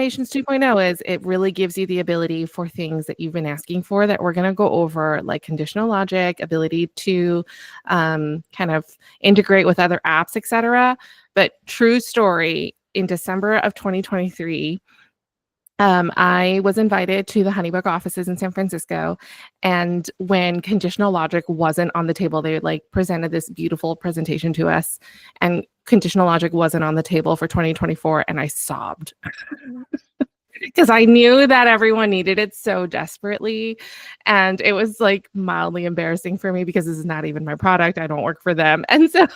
Automations 2.0 is it really gives you the ability for things that you've been asking for that we're going to go over, like conditional logic, ability to kind of integrate with other apps, etc. But true story, in December of 2023, I was invited to the HoneyBook offices in San Francisco, and when conditional logic wasn't on the table, they like presented this beautiful presentation to us, and conditional logic wasn't on the table for 2024, and I sobbed because I knew that everyone needed it so desperately, and it was like mildly embarrassing for me because this is not even my product. I don't work for them, and so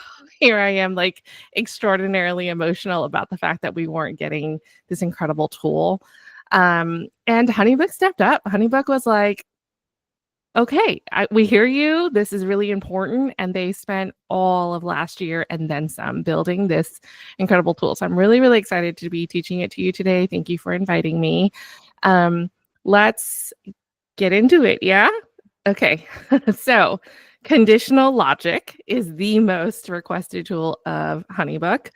here I am, like extraordinarily emotional about the fact that we weren't getting this incredible tool. And HoneyBook stepped up. HoneyBook was like, okay, we hear you. This is really important. And they spent all of last year and then some building this incredible tool. So I'm really, really excited to be teaching it to you today. Thank you for inviting me. Let's get into it. Yeah. Okay. So conditional logic is the most requested tool of HoneyBook.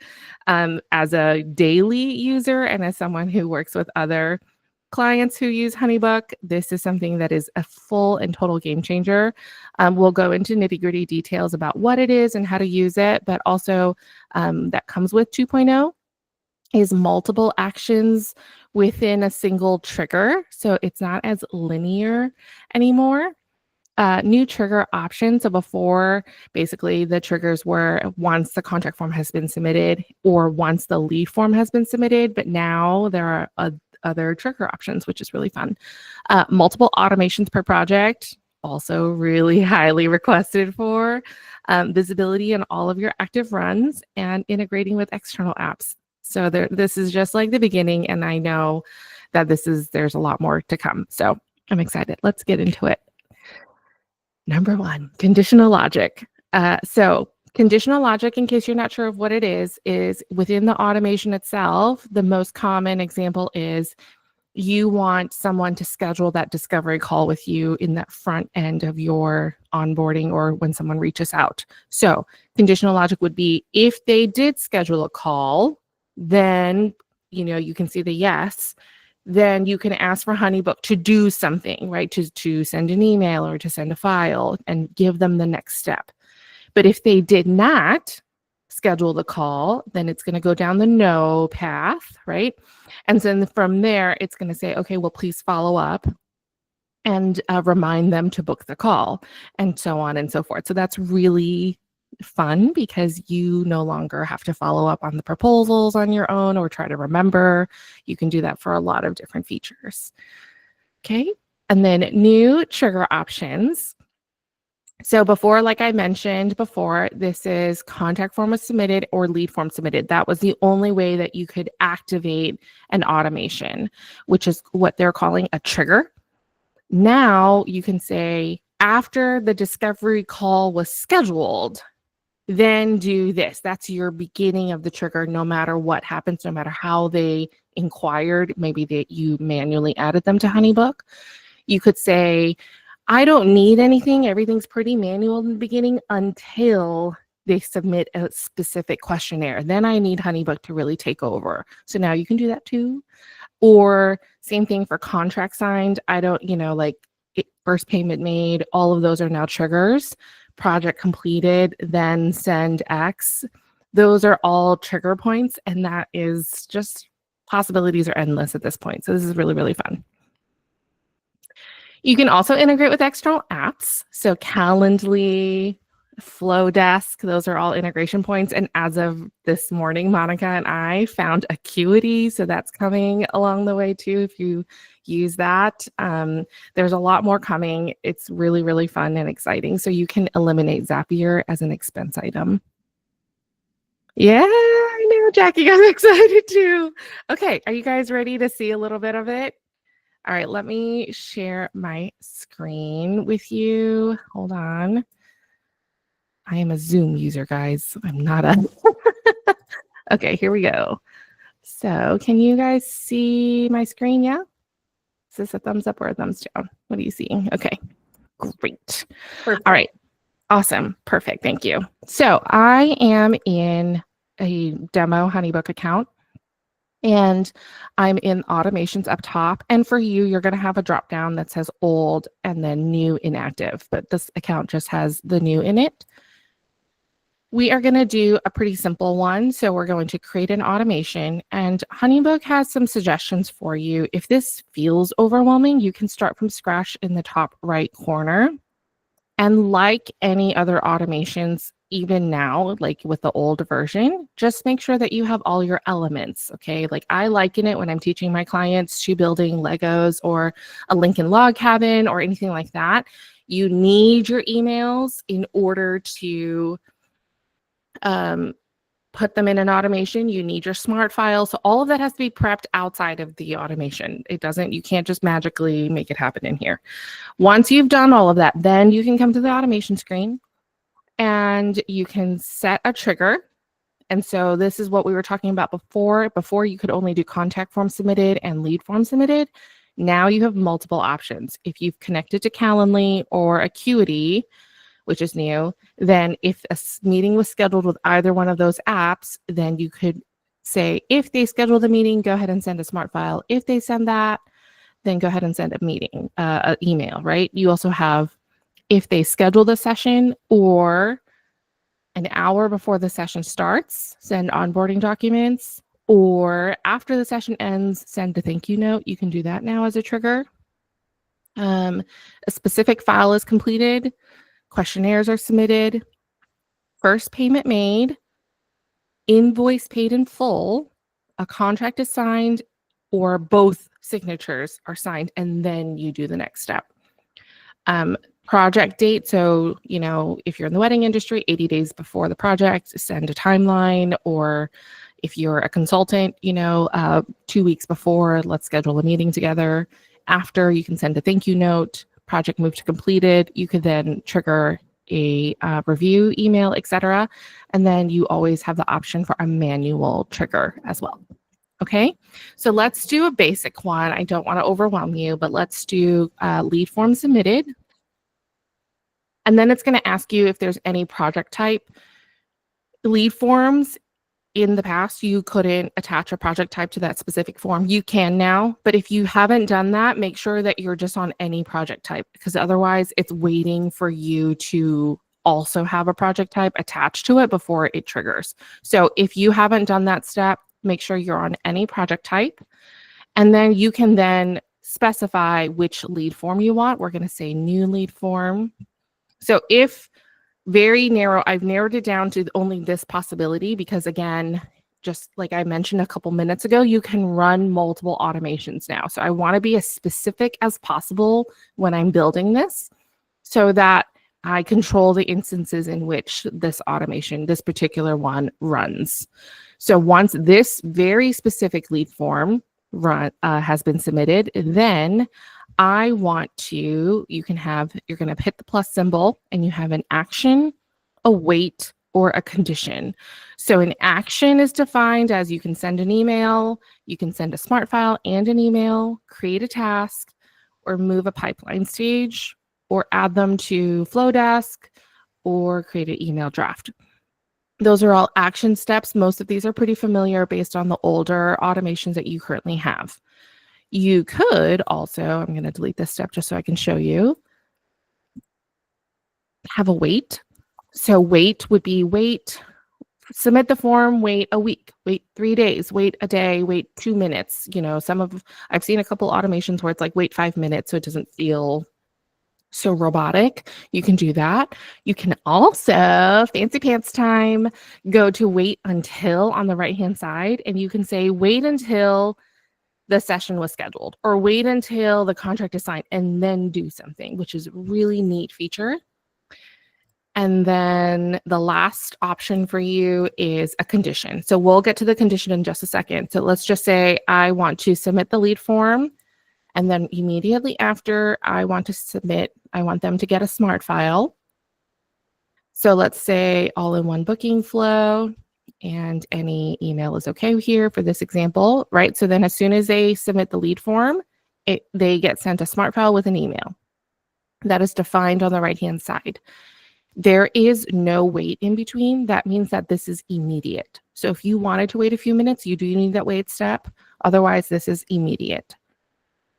As a daily user and as someone who works with other clients who use HoneyBook, this is something that is a full and total game changer. We'll go into nitty-gritty details about what it is and how to use it, but also that comes with 2.0 is multiple actions within a single trigger. So it's not as linear anymore. New trigger options. So before, basically the triggers were once the contract form has been submitted or once the lead form has been submitted, but now there are other trigger options, which is really fun. Multiple automations per project, also really highly requested for. Visibility in all of your active runs and integrating with external apps. So this is just like the beginning, and I know that there's a lot more to come. So I'm excited. Let's get into it. Number one, conditional logic. So conditional logic, in case you're not sure of what it is within the automation itself. The most common example is you want someone to schedule that discovery call with you in that front end of your onboarding or when someone reaches out. So conditional logic would be if they did schedule a call, then you can see the yes. Then you can ask for HoneyBook to do something, right? To send an email or to send a file and give them the next step. But if they did not schedule the call, then it's going to go down the no path, right? And then from there, it's going to say, okay, well, please follow up and remind them to book the call and so on and so forth. So that's really fun because you no longer have to follow up on the proposals on your own or try to remember. You can do that for a lot of different features. Okay. And then new trigger options. So before, like I mentioned before, this is contact form was submitted or lead form submitted. That was the only way that you could activate an automation, which is what they're calling a trigger. Now you can say, after the discovery call was scheduled, then do this. That's your beginning of the trigger, no matter what happens, no matter how they inquired, maybe that you manually added them to HoneyBook. You could say, I don't need anything. Everything's pretty manual in the beginning until they submit a specific questionnaire. Then I need HoneyBook to really take over. So now you can do that too. Or same thing for contract signed. I don't, first payment made, all of those are now triggers. Project completed, then send X. Those are all trigger points, and that is just possibilities are endless at this point. So this is really, really fun. You can also integrate with external apps. So Calendly, Flowdesk, those are all integration points. And as of this morning, Monica and I found Acuity. So that's coming along the way too, if you use that. There's a lot more coming. It's really, really fun and exciting. So you can eliminate Zapier as an expense item. Yeah, I know, Jackie got excited too. Okay, are you guys ready to see a little bit of it? All right, let me share my screen with you. Hold on. I am a Zoom user, guys. I'm not a... Okay, here we go. So can you guys see my screen? Yeah? Is this a thumbs up or a thumbs down? What are you seeing? Okay, great. Perfect. All right, awesome. Perfect, thank you. So I am in a demo HoneyBook account. And I'm in automations up top. And for you, you're going to have a drop down that says old and then new inactive, but this account just has the new in it. We are going to do a pretty simple one. So we're going to create an automation, and HoneyBook has some suggestions for you. If this feels overwhelming, you can start from scratch in the top right corner. And like any other automations, even now, like with the old version, just make sure that you have all your elements, okay? Like I liken it when I'm teaching my clients to building Legos or a Lincoln log cabin or anything like that. You need your emails in order to put them in an automation. You need your smart file. So all of that has to be prepped outside of the automation. You can't just magically make it happen in here. Once you've done all of that, then you can come to the automation screen and you can set a trigger. And so this is what we were talking about before. Before you could only do contact form submitted and lead form submitted. Now you have multiple options. If you've connected to Calendly or Acuity, which is new, then if a meeting was scheduled with either one of those apps, then you could say, if they schedule the meeting, go ahead and send a smart file. If they send that, then go ahead and send a meeting, an email, right? You also have, if they schedule the session or an hour before the session starts, send onboarding documents, or after the session ends, send a thank you note. You can do that now as a trigger. A specific file is completed. Questionnaires are submitted, first payment made, invoice paid in full, a contract is signed, or both signatures are signed, and then you do the next step. Project date. So, if you're in the wedding industry, 80 days before the project, send a timeline, or if you're a consultant, 2 weeks before, let's schedule a meeting together. After, you can send a thank you note. Project moved to completed, you could then trigger a review email, etc. And then you always have the option for a manual trigger as well. Okay, so let's do a basic one. I don't want to overwhelm you, but let's do lead form submitted. And then it's going to ask you if there's any project type. Lead forms, in the past, you couldn't attach a project type to that specific form. You can now, but if you haven't done that, make sure that you're just on any project type, because otherwise it's waiting for you to also have a project type attached to it before it triggers. So if you haven't done that step, make sure you're on any project type, and then you can then specify which lead form you want. We're going to say new lead form. So if very narrow, I've narrowed it down to only this possibility because, again, just like I mentioned a couple minutes ago, you can run multiple automations now. So I want to be as specific as possible when I'm building this so that I control the instances in which this automation, this particular one, runs. So once this very specific lead form has been submitted, then I want to, you're going to hit the plus symbol and you have an action, a wait, or a condition. So an action is defined as you can send an email, you can send a smart file and an email, create a task, or move a pipeline stage, or add them to Flowdesk, or create an email draft. Those are all action steps. Most of these are pretty familiar based on the older automations that you currently have. You could also, I'm going to delete this step just so I can show you, have a wait. So wait would be wait, submit the form, wait a week, wait 3 days, wait a day, wait 2 minutes. I've seen a couple automations where it's like wait 5 minutes so it doesn't feel so robotic. You can do that. You can also, fancy pants time, go to wait until on the right-hand side, and you can say wait until the session was scheduled, or wait until the contract is signed and then do something, which is a really neat feature. And then the last option for you is a condition. So we'll get to the condition in just a second. So let's just say I want to submit the lead form, and then immediately after I want them to get a smart file. So let's say all in one booking flow, and any email is okay here for this example, right? So then as soon as they submit the lead form, they get sent a smart file with an email that is defined on the right-hand side. There is no wait in between. That means that this is immediate. So if you wanted to wait a few minutes, you do need that wait step. Otherwise, this is immediate.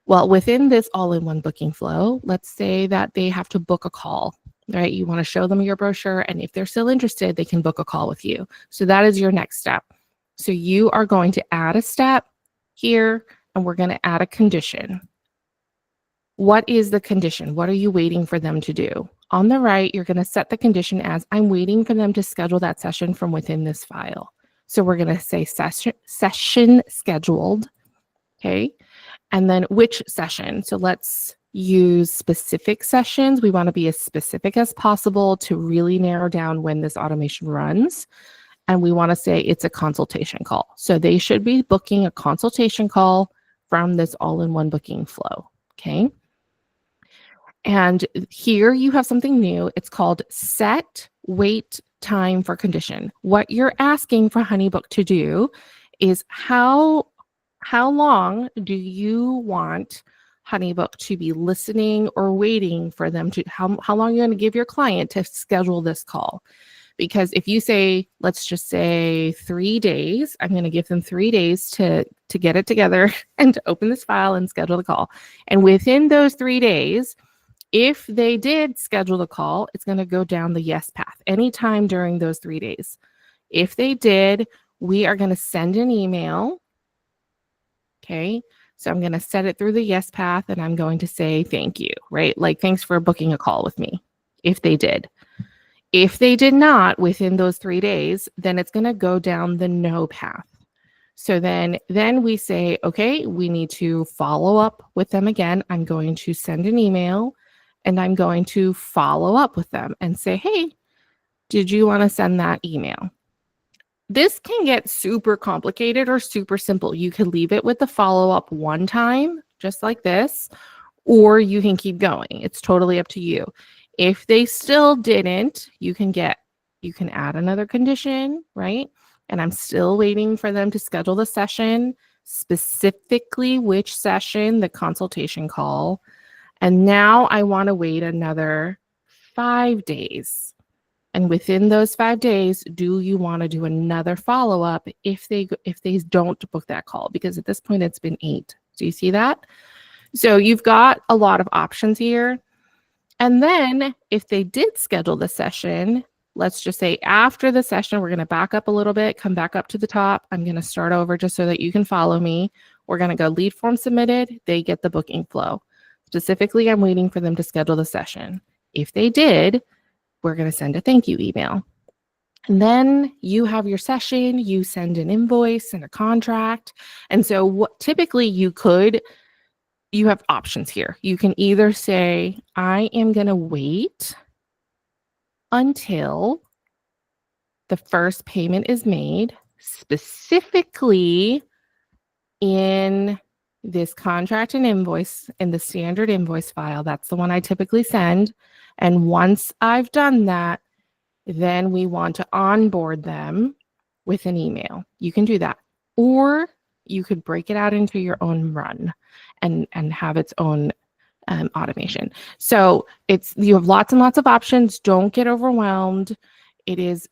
Well, within this all-in-one booking flow, let's say that they have to book a call, right? You want to show them your brochure, and if they're still interested, they can book a call with you. So that is your next step. So you are going to add a step here, and we're going to add a condition. What is the condition? What are you waiting for them to do? On the right, you're going to set the condition as I'm waiting for them to schedule that session from within this file. So we're going to say session scheduled, okay? And then which session? So let's use specific sessions. We want to be as specific as possible to really narrow down when this automation runs. And we want to say it's a consultation call. So they should be booking a consultation call from this all-in-one booking flow, okay? And here you have something new. It's called set wait time for condition. What you're asking for HoneyBook to do is how long do you want HoneyBook to be listening or waiting for them to, how long are you going to give your client to schedule this call? Because if you say, let's just say 3 days, I'm going to give them 3 days to get it together and to open this file and schedule the call. And within those 3 days, if they did schedule the call, it's going to go down the yes path anytime during those 3 days. If they did, we are going to send an email. Okay, so I'm going to set it through the yes path and I'm going to say thank you, right? Like, thanks for booking a call with me, if they did. If they did not within those 3 days, then it's going to go down the no path. So then we say, okay, we need to follow up with them again. I'm going to send an email and I'm going to follow up with them and say, hey, did you want to send that email? This can get super complicated or super simple. You could leave it with the follow-up one time, just like this, or you can keep going. It's totally up to you. If they still didn't, you can add another condition, right? And I'm still waiting for them to schedule the session, specifically which session, the consultation call. And now I want to wait another 5 days. And within those 5 days, do you want to do another follow-up if they don't book that call? Because at this point, it's been 8. Do you see that? So you've got a lot of options here. And then if they did schedule the session, let's just say after the session, we're going to back up a little bit, come back up to the top. I'm going to start over just so that you can follow me. We're going to go lead form submitted. They get the booking flow. Specifically, I'm waiting for them to schedule the session. If they did, we're going to send a thank you email. And then you have your session, you send an invoice and a contract. And so what typically you have options here. You can either say, I am going to wait until the first payment is made, specifically in this contract and invoice in the standard invoice file. That's the one I typically send. And once I've done that, then we want to onboard them with an email. You can do that. Or you could break it out into your own run and have its own automation. So you have lots and lots of options. Don't get overwhelmed. It is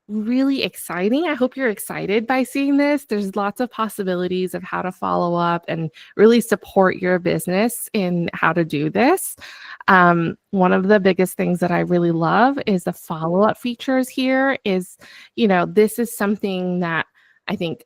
really exciting. I hope you're excited by seeing this. There's lots of possibilities of how to follow up and really support your business in how to do this. One of the biggest things that I really love is the follow-up features here is, this is something that I think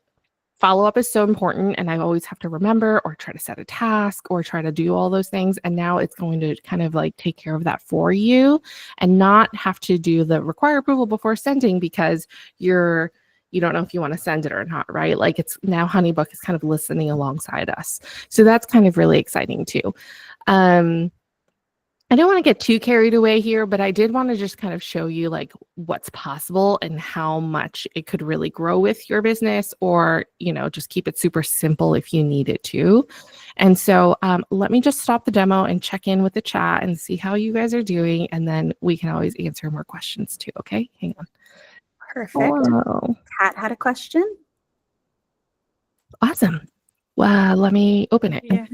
follow-up is so important, and I always have to remember or try to set a task or try to do all those things. And now it's going to kind of like take care of that for you and not have to do the require approval before sending because you don't know if you want to send it or not, right? Like it's now HoneyBook is kind of listening alongside us. So that's kind of really exciting too. I don't want to get too carried away here, but I did want to just kind of show you like what's possible and how much it could really grow with your business or, just keep it super simple if you need it to. And so let me just stop the demo and check in with the chat and see how you guys are doing. And then we can always answer more questions too. Okay, hang on. Perfect. Whoa. Kat had a question. Awesome. Well, let me open it. Yeah.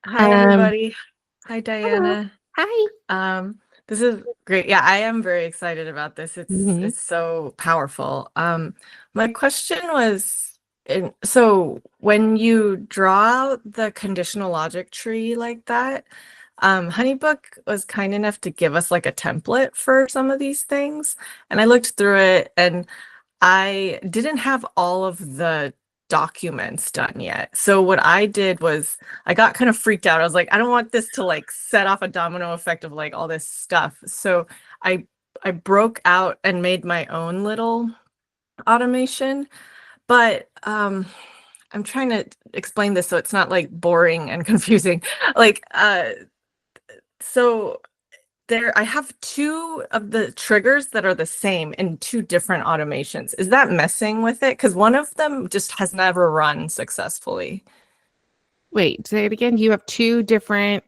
Hi, everybody. Hi, Diana. Hello. Hi. This is great. Yeah, I am very excited about this. Mhm. It's so powerful. My question was, so when you draw the conditional logic tree like that, HoneyBook was kind enough to give us like a template for some of these things, and I looked through it, and I didn't have all of the documents done yet. So what I did was I got kind of freaked out. I was like, I don't want this to like set off a domino effect of like all this stuff. So I I broke out and made my own little automation, but I'm trying to explain this so it's not like boring and confusing. Like so I have two of the triggers that are the same in two different automations. Is that messing with it? Because one of them just has never run successfully. Wait, say it again. You have two different.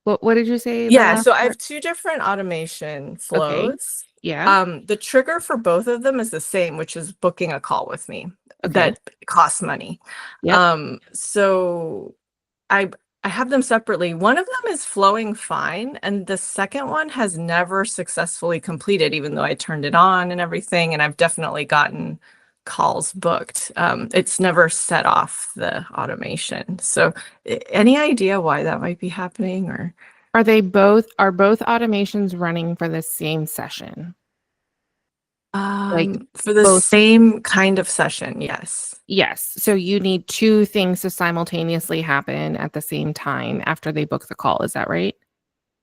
What did you say? The Yeah, last so I have part. two different automation Okay. flows. Yeah. The trigger for both of them is the same, which is booking a call with me Okay. that costs money. Yep. So I I have them separately. One of them is flowing fine, and the second one has never successfully completed, even though I turned it on and everything, and I've definitely gotten calls booked. It's never set off the automation. So any idea why that might be happening or Are both automations running for the same session? Like for the both. same kind of session, yes. Yes. So you need two things to simultaneously happen at the same time after they book the call. Is that right?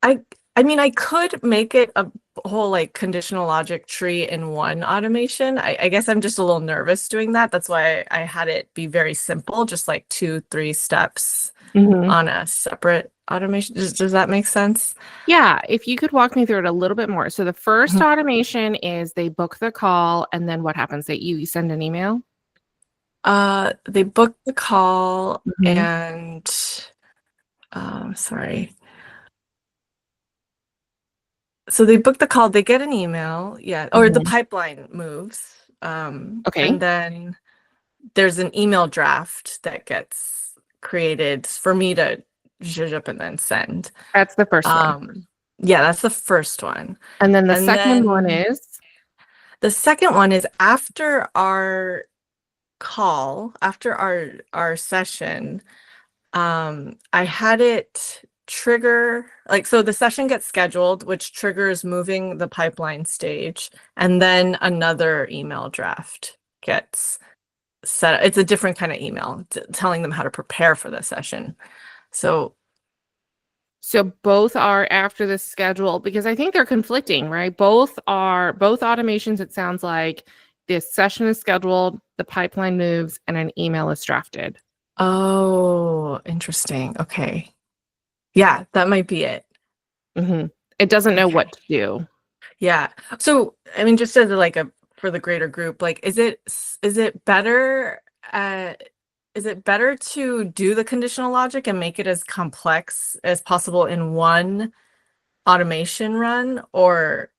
I I mean, I could make it a whole like conditional logic tree in one automation. I guess I'm just a little nervous doing that. That's why I had it be very simple, just like 2, 3 steps Mhm. on a separate automation. Does that make sense? Yeah. If you could walk me through it a little bit more. So the first Mhm. automation is they book the call, and then what happens? That you send an email? They book the call Mhm. and sorry. So they book the call, they get an email, yeah, or the Mhm. pipeline moves. And Okay. then there's an email draft that gets created for me to zhuzh up and then send. That's the first one. Yeah, that's the first one. And then the And second one then is the second one is after our call, after our session, I had it trigger like so the session gets scheduled, which triggers moving the pipeline stage, and then another email draft gets set. It's a different kind of email telling them how to prepare for the session. So so both are after the schedule because I think they're conflicting, right? Both automations, it sounds like this session is scheduled, the pipeline moves, and an email is drafted. oh, interesting. Okay. Yeah, that might be it. Mhm. It doesn't know what Okay. to do. Yeah. So, I mean, just as like a for the greater group, like is it better uh is it better to do the conditional logic and make it as complex as possible in one automation run, or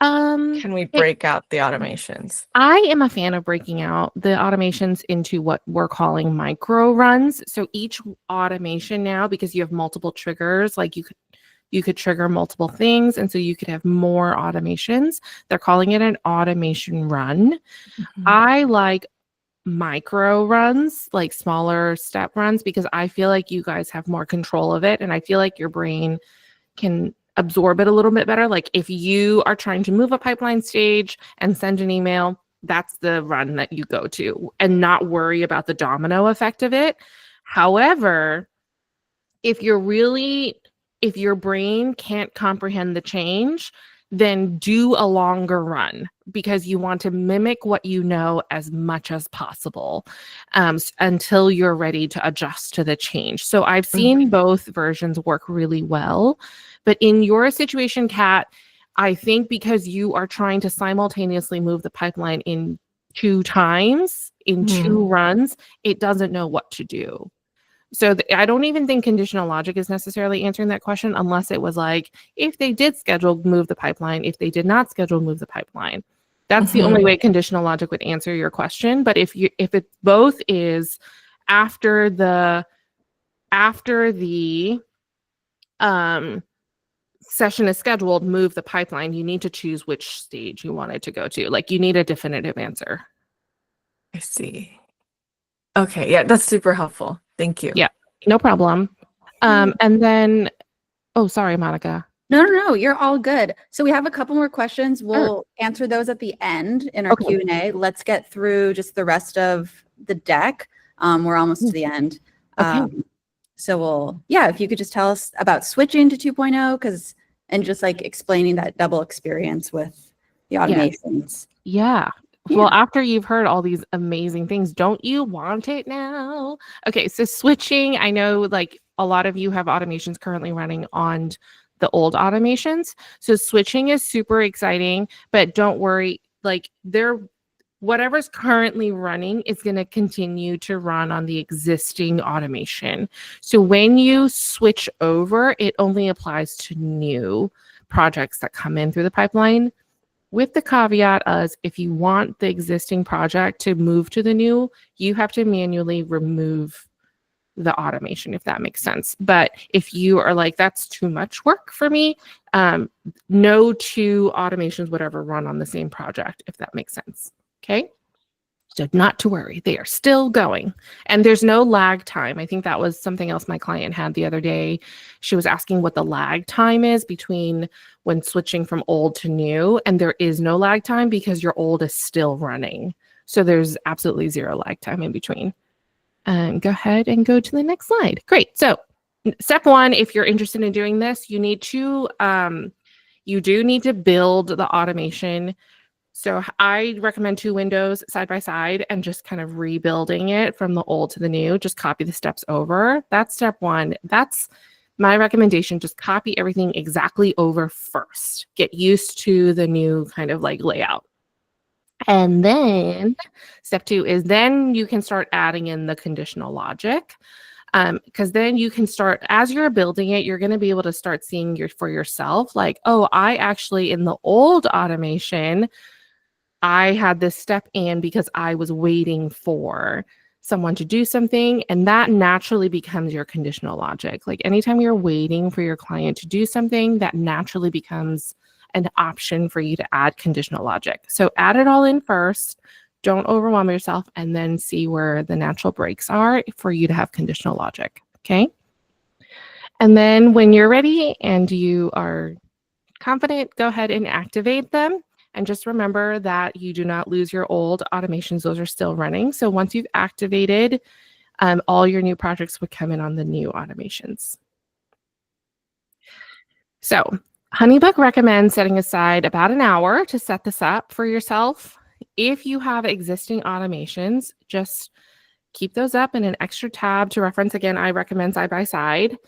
Um, can we it, break out the automations? I am a fan of breaking out the automations into what we're calling micro runs. So each automation now, because you have multiple triggers, like you could trigger multiple things, and so you could have more automations. They're calling it an automation run. Mhm. I like micro runs, like smaller step runs, because I feel like you guys have more control of it, and I feel like your brain can absorb it a little bit better. Like if you are trying to move a pipeline stage and send an email, that's the run that you go to and not worry about the domino effect of it. However, if you're really if your brain can't comprehend the change, then do a longer run because you want to mimic what you know as much as possible until you're ready to adjust to the change. So I've seen Mhm. both versions work really well. But in your situation, Kat, I think because you are trying to simultaneously move the pipeline in two times, in Mhm. two runs, it doesn't know what to do. So I don't even think conditional logic is necessarily answering that question unless it was like, if they did schedule, move the pipeline. If they did not schedule, move the pipeline. That's the only Mhm. way conditional logic would answer your question. But if it both is after the after the um session is scheduled, move the pipeline, you need to choose which stage you want it to go to. Like you need a definitive answer. I see. Okay, yeah, that's super helpful. Thank you. Yeah, no problem. And then, oh, sorry, Monica. No, you're all good. So we have a couple more questions. We'll answer those at the end in our Okay. Q&A. Let's get through just the rest of the deck. We're almost to the end. Okay. So if you could just tell us about switching to 2.0 and just like explaining that double experience with the automations. Yeah. Well, after you've heard all these amazing things, don't you want it now? Okay, so switching, I know like a lot of you have automations currently running on the old automations. So switching is super exciting, but don't worry, like whatever's currently running is going to continue to run on the existing automation. So when you switch over, it only applies to new projects that come in through the pipeline, with the caveat as if you want the existing project to move to the new, you have to manually remove the automation, if that makes sense. But if you are like, that's too much work for me, no two automations would ever run on the same project, if that makes sense. Okay. So not to worry, they are still going. And there's no lag time. I think that was something else my client had the other day. She was asking what the lag time is between when switching from old to new. And there is no lag time because your old is still running. So there's absolutely zero lag time in between. Go ahead and go to the next slide. Great. So step one, if you're interested in doing this, you do need to build the automation. So I recommend 2 windows side by side and just kind of rebuilding it from the old to the new. Just copy the steps over. That's step one. That's my recommendation. Just copy everything exactly over first. Get used to the new kind of like layout. And then step 2 is then you can start adding in the conditional logic. Because then you can start, as you're building it, you're going to be able to start seeing for yourself, like, oh, I actually in the old automation, I had this step in because I was waiting for someone to do something, and that naturally becomes your conditional logic. Like anytime you're waiting for your client to do something, that naturally becomes an option for you to add conditional logic. So add it all in first, don't overwhelm yourself, and then see where the natural breaks are for you to have conditional logic, okay? And then when you're ready and you are confident, go ahead and activate them. And just remember that you do not lose your old automations. Those are still running. So once you've activated, all your new projects would come in on the new automations. So HoneyBook recommends setting aside about an hour to set this up for yourself. If you have existing automations, just keep those up in an extra tab to reference. Again, I recommend side by side.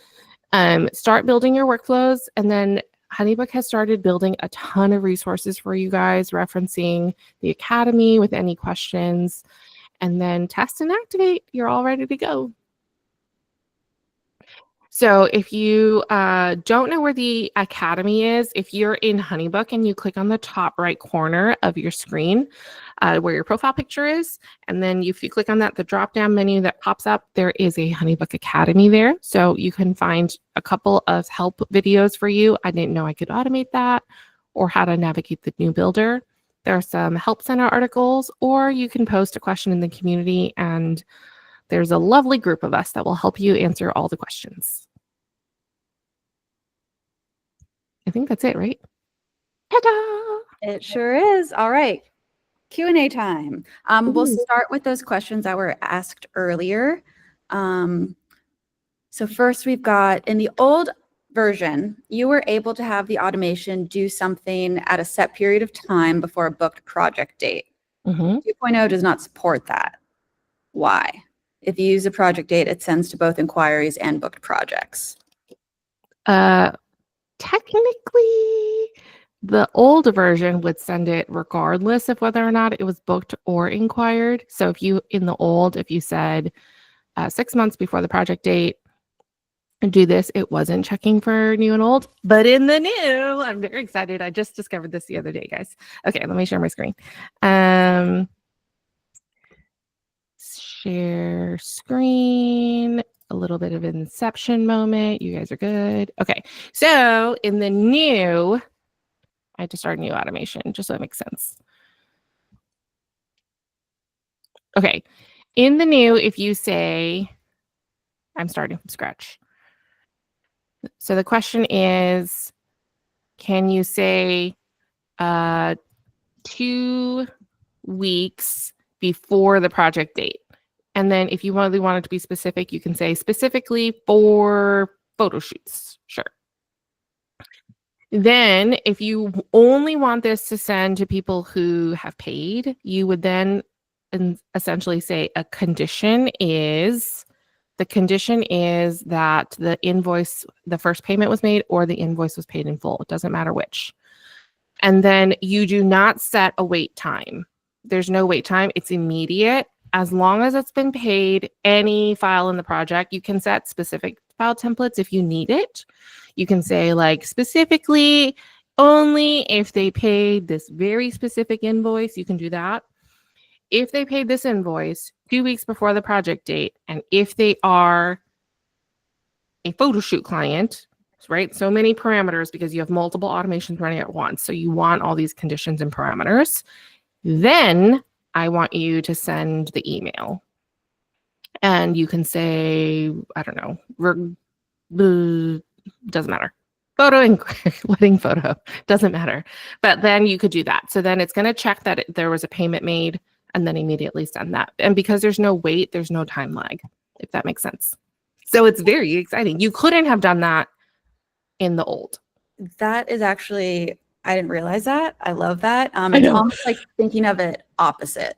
Start building your workflows, and then HoneyBook has started building a ton of resources for you guys, referencing the Academy with any questions, and then test and activate. You're all ready to go. So if you don't know where the Academy is, if you're in HoneyBook and you click on the top right corner of your screen where your profile picture is, and then if you click on that, the drop-down menu that pops up, there is a HoneyBook Academy there. So you can find a couple of help videos for you. I didn't know I could automate that, or how to navigate the new builder. There are some Help Center articles, or you can post a question in the community, and there's a lovely group of us that will help you answer all the questions. I think that's it, right? Ta-da! It sure is. All right. Q&A time. We'll start with those questions that were asked earlier. So first we've got, in the old version, you were able to have the automation do something at a set period of time before a booked project date. 2.0 does not support that. Why? If you use a project date, it sends to both inquiries and booked projects. Technically, the old version would send it regardless of whether or not it was booked or inquired. So if you, in the old, if you said 6 months before the project date, do this, it wasn't checking for new and old. But in the new, I'm very excited. I just discovered this the other day, guys. Okay, let me share my screen. Share screen. little bit of an inception moment. You guys are good. Okay. So in the new, I had to start a new automation just so it makes sense. Okay. In the new, if you say, I'm starting from scratch. So the question is, can you say 2 weeks before the project date? And then if you really want it to be specific, you can say specifically for photo shoots. Sure. Then if you only want this to send to people who have paid, you would then essentially say the condition is that the invoice, the first payment was made or the invoice was paid in full. It doesn't matter which. And then you do not set a wait time. There's no wait time. It's immediate. As long as it's been paid, any file in the project, you can set specific file templates if you need it. You can say like specifically only if they paid this very specific invoice, you can do that. If they paid this invoice 2 weeks before the project date, and if they are a photo shoot client, right? So many parameters because you have multiple automations running at once. So you want all these conditions and parameters. Then I want you to send the email. And you can say, I don't know, doesn't matter. Photo inquiry, wedding photo, doesn't matter. But then you could do that. So then it's going to check that there was a payment made and then immediately send that. And because there's no wait, there's no time lag, if that makes sense. So it's very exciting. You couldn't have done that in the old. That is actually, I didn't realize that. I love that. It's almost like thinking of it opposite.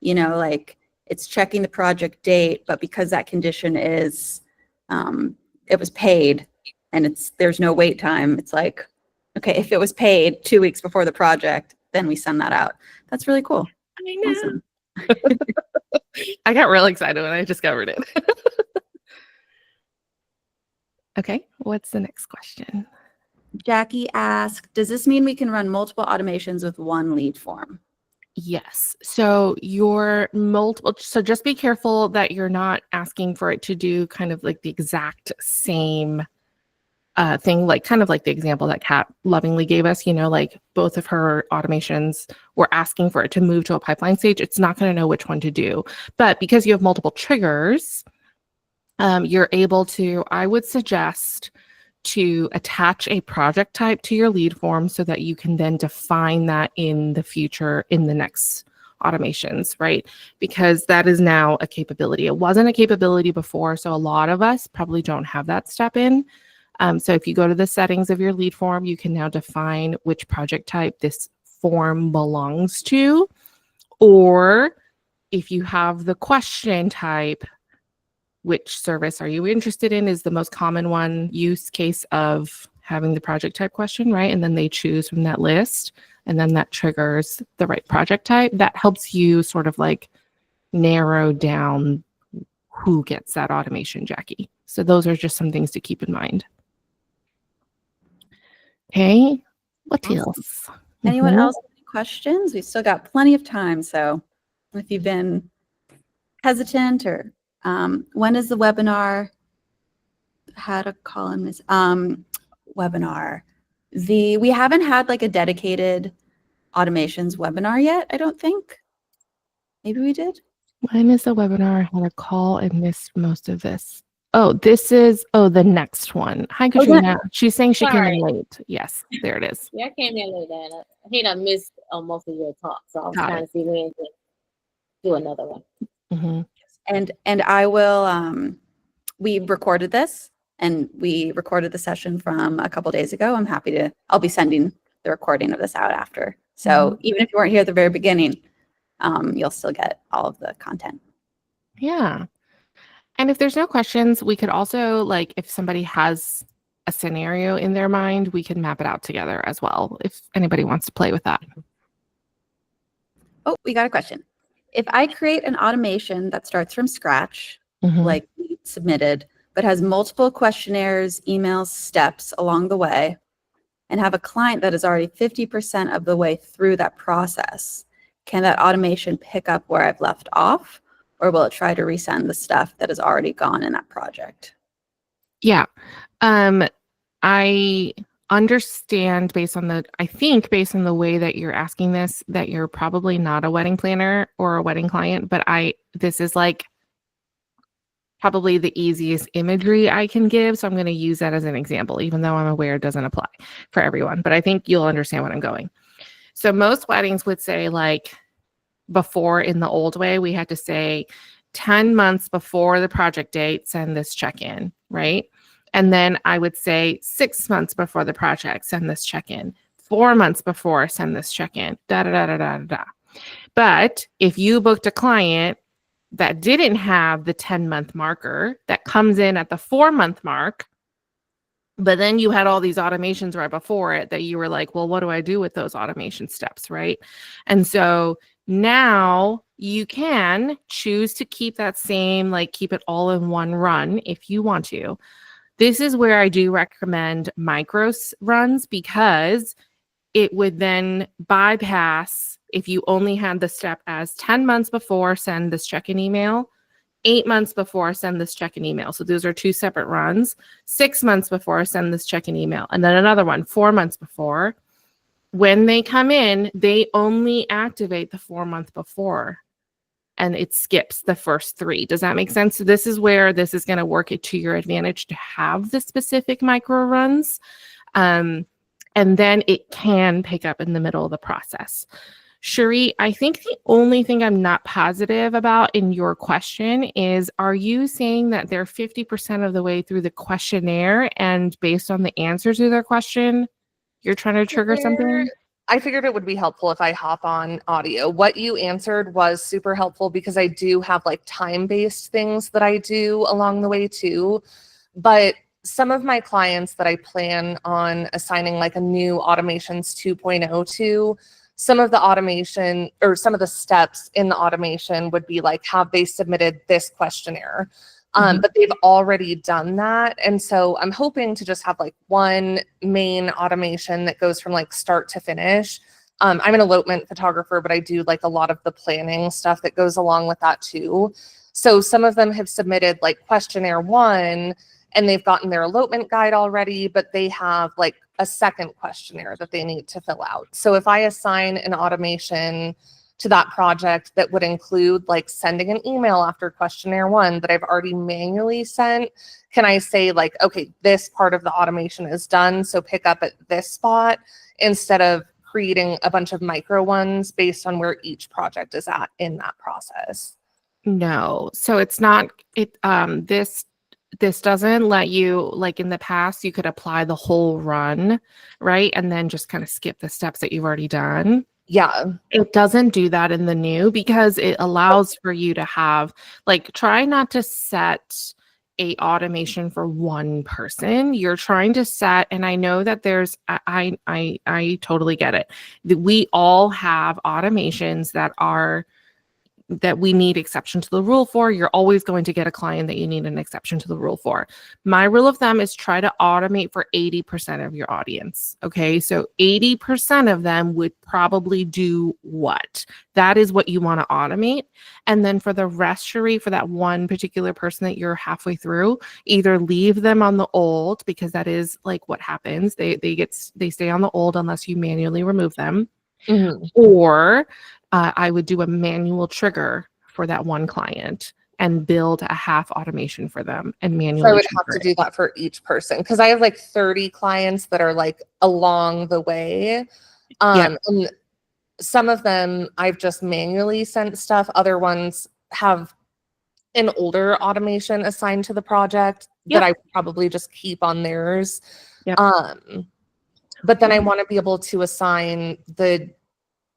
You know, like it's checking the project date, but because that condition is, it was paid and there's no wait time. It's like, okay, if it was paid 2 weeks before the project, then we send that out. That's really cool. I know. Awesome. I got real excited when I discovered it. Okay, what's the next question? Jackie asked, does this mean we can run multiple automations with one lead form? Yes. So so just be careful that you're not asking for it to do kind of like the exact same thing, like kind of like the example that Kat lovingly gave us, you know, like both of her automations were asking for it to move to a pipeline stage. It's not going to know which one to do. But because you have multiple triggers, you're able to, I would suggest to attach a project type to your lead form so that you can then define that in the future in the next automations, right? Because that is now a capability. It wasn't a capability before, so a lot of us probably don't have that step in. So if you go to the settings of your lead form, you can now define which project type this form belongs to. Or if you have the question type, which service are you interested in is the most common one use case of having the project type question, right? And then they choose from that list, and then that triggers the right project type. That helps you sort of like narrow down who gets that automation, Jackie. So those are just some things to keep in mind. Okay, what else? Anyone else have any questions? We've still got plenty of time. So if you've been hesitant or when is the webinar? How to call in this webinar. We haven't had like a dedicated automations webinar yet, I don't think. Maybe we did. When is the webinar? I had a call and missed most of this. Oh, this is, the next one. Hi, Katrina. She's saying she came in late. Yes, there it is. Yeah, I came in late, Diana. I think I missed most of your talk, so I was trying to see when to do another one. Mm-hmm. And I will, we recorded this and we recorded the session from a couple days ago. I'll be sending the recording of this out after. So even if you weren't here at the very beginning, you'll still get all of the content. Yeah. And if there's no questions, we could also, like, if somebody has a scenario in their mind, we can map it out together as well, if anybody wants to play with that. Oh, we got a question. If I create an automation that starts from scratch, like we submitted, but has multiple questionnaires, emails, steps along the way, and have a client that is already 50% of the way through that process, can that automation pick up where I've left off? or will it try to resend the stuff that has already gone in that project? Yeah. I understand I think based on the way that you're asking this, that you're probably not a wedding planner or a wedding client, but this is like probably the easiest imagery I can give. So I'm going to use that as an example, even though I'm aware it doesn't apply for everyone, but I think you'll understand what I'm going. So most weddings would say, like, before, in the old way, we had to say 10 months before the project date, send this check-in, right? And then I would say 6 months before the project, send this check-in. 4 months before, send this check-in, da, da, da, da, da, da. But if you booked a client that didn't have the 10-month marker, that comes in at the 4-month mark, but then you had all these automations right before it that you were like, well, what do I do with those automation steps, right? And so now you can choose to keep that same, like, keep it all in one run if you want to. This is where I do recommend micro runs, because it would then bypass, if you only had the step as 10 months before, send this check-in email, 8 months before, send this check-in email. So those are 2 separate runs. 6 months before, send this check-in email. And then another one, 4 months before. When they come in, they only activate the 4 month before, and it skips the first 3. Does that make sense? So this is where this is going to work to your advantage to have the specific micro runs. And then it can pick up in the middle of the process. Cherie, I think the only thing I'm not positive about in your question is, are you saying that they're 50% of the way through the questionnaire, and based on the answers to their question, you're trying to trigger something? I figured it would be helpful if I hop on audio. What you answered was super helpful, because I do have like time-based things that I do along the way too. But some of my clients that I plan on assigning like a new Automations 2.0 to, some of the automation or some of the steps in the automation would be like, have they submitted this questionnaire? But they've already done that. And so I'm hoping to just have like one main automation that goes from like start to finish. I'm an elopement photographer, but I do like a lot of the planning stuff that goes along with that too. So some of them have submitted like questionnaire 1, and they've gotten their elopement guide already, but they have like a second questionnaire that they need to fill out. So if I assign an automation to that project that would include like sending an email after questionnaire 1 that I've already manually sent, can I say like, okay, this part of the automation is done, so pick up at this spot, instead of creating a bunch of micro ones based on where each project is at in that process? No. So it's not, this doesn't let you, like in the past, you could apply the whole run, right? And then just kind of skip the steps that you've already done. Yeah. It doesn't do that in the new, because it allows for you to have, like, try not to set a automation for one person. You're trying to set, and I know that there's, I totally get it. We all have automations that we need exception to the rule for. You're always going to get a client that you need an exception to the rule for. My rule of thumb is try to automate for 80% of your audience. Okay. So 80% of them would probably do what? That is what you want to automate. And then for the rest, Cherie, for that one particular person that you're halfway through, either leave them on the old, because that is like what happens. They stay on the old unless you manually remove them. Or I would do a manual trigger for that one client and build a half automation for them and manually. So I would have to do that for each person, because I have like 30 clients that are like along the way. And some of them I've just manually sent stuff. Other ones have an older automation assigned to the project that I would probably just keep on theirs. But then I want to be able to assign the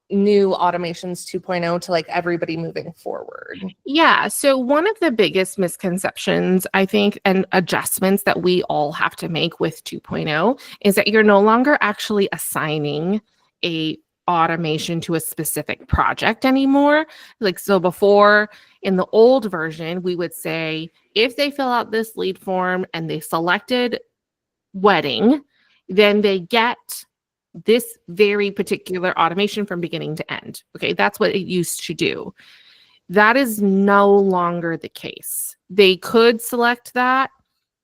new Automations 2.0 to like everybody moving forward. Yeah. So one of the biggest misconceptions, I think, and adjustments that we all have to make with 2.0 is that you're no longer actually assigning a automation to a specific project anymore. Like, so before, in the old version, we would say, if they fill out this lead form and they selected wedding, then they get this very particular automation from beginning to end. Okay, that's what it used to do. That is no longer the case. They could select that,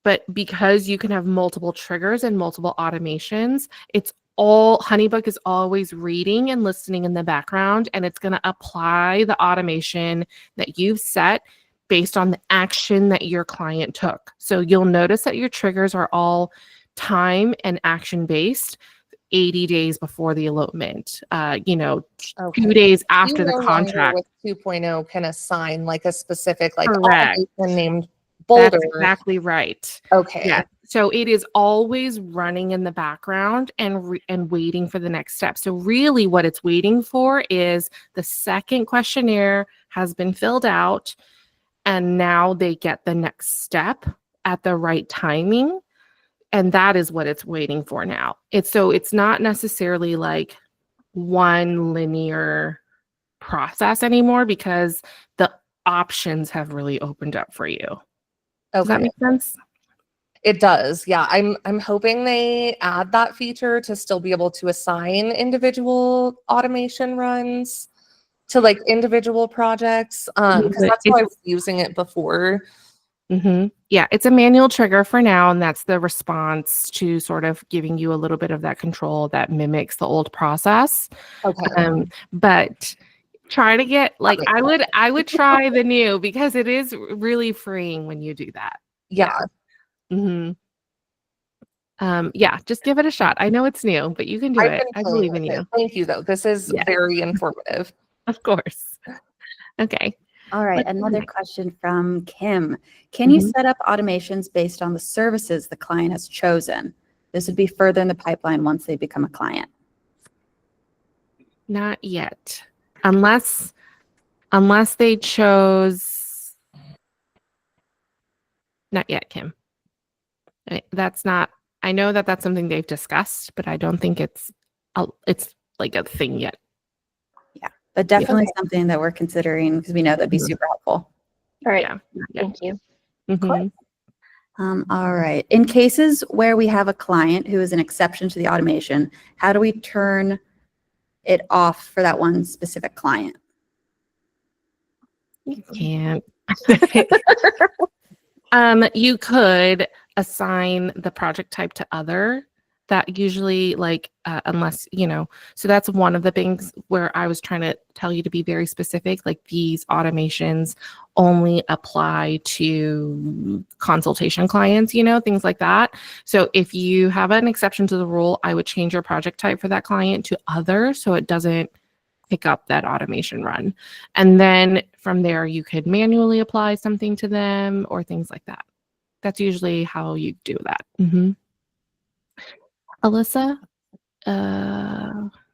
but because you can have multiple triggers and multiple automations, it's all HoneyBook is always reading and listening in the background, and it's going to apply the automation that you've set based on the action that your client took. So you'll notice that your triggers are all time and action based. 80 days before the elopement, 2 days after the no longer contract. with 2.0 can assign like a specific like Correct. automation named Boulder. That's exactly right. Okay. Yeah. So it is always running in the background and waiting for the next step. So really what it's waiting for is the second questionnaire has been filled out and now they get the next step at the right timing. And that is what it's waiting for now. It's not necessarily like one linear process anymore because the options have really opened up for you. Does that make sense? It does. Yeah. I'm hoping they add that feature to still be able to assign individual automation runs to like individual projects. Because that's how I was using it before. Mm-hmm. Yeah, it's a manual trigger for now, and that's the response to sort of giving you a little bit of that control that mimics the old process. Okay. But try to get like I would try the new because it is really freeing when you do that. Yeah. Mm-hmm. Yeah, just give it a shot. I know it's new, but you can do it. I believe in you. Thank you, though. This is very informative. Of course. Okay. All right, another question from Kim. Can you set up automations based on the services the client has chosen? This would be further in the pipeline once they become a client. Not yet. Unless they chose. Not yet, Kim. That's not. I know that that's something they've discussed, but I don't think it's like a thing yet. Yeah, but definitely something that we're considering because we know that'd be super helpful. All right. Yeah. Thank you. All right. In cases where we have a client who is an exception to the automation, how do we turn it off for that one specific client? You can't. You could assign the project type to other. That usually unless, so that's one of the things where I was trying to tell you to be very specific, like these automations only apply to consultation clients, things like that. So if you have an exception to the rule, I would change your project type for that client to other so it doesn't pick up that automation run. And then from there, you could manually apply something to them or things like that. That's usually how you do that. Alyssa,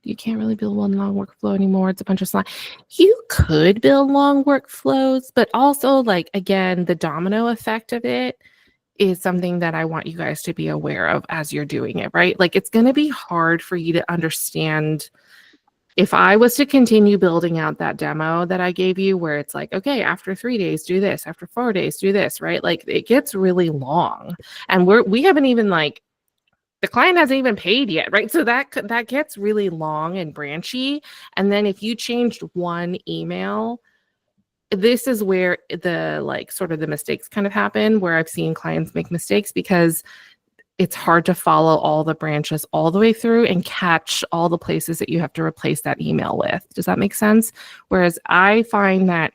you can't really build one long workflow anymore. It's a bunch of slides. You could build long workflows, but also again, the domino effect of it is something that I want you guys to be aware of as you're doing it, right? It's going to be hard for you to understand. If I was to continue building out that demo that I gave you where it's okay, after 3 days, do this, after 4 days, do this, right? It gets really long and we haven't even the client hasn't even paid yet, right? So that gets really long and branchy. And then if you changed one email, this is where the sort of the mistakes kind of happen, where I've seen clients make mistakes because it's hard to follow all the branches all the way through and catch all the places that you have to replace that email with. Does that make sense? Whereas I find that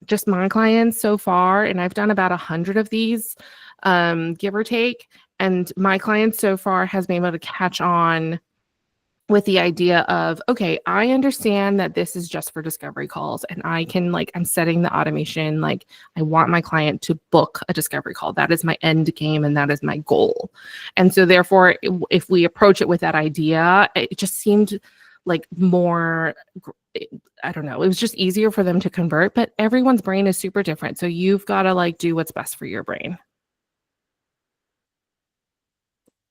just my clients so far, and I've done about 100 of these, give or take, and my clients so far has been able to catch on with the idea of, okay, I understand that this is just for discovery calls and I can I'm setting the automation, I want my client to book a discovery call. That is my end game and that is my goal. And so therefore, if we approach it with that idea, it just seemed more, I don't know, it was just easier for them to convert, but everyone's brain is super different. So you've got to do what's best for your brain.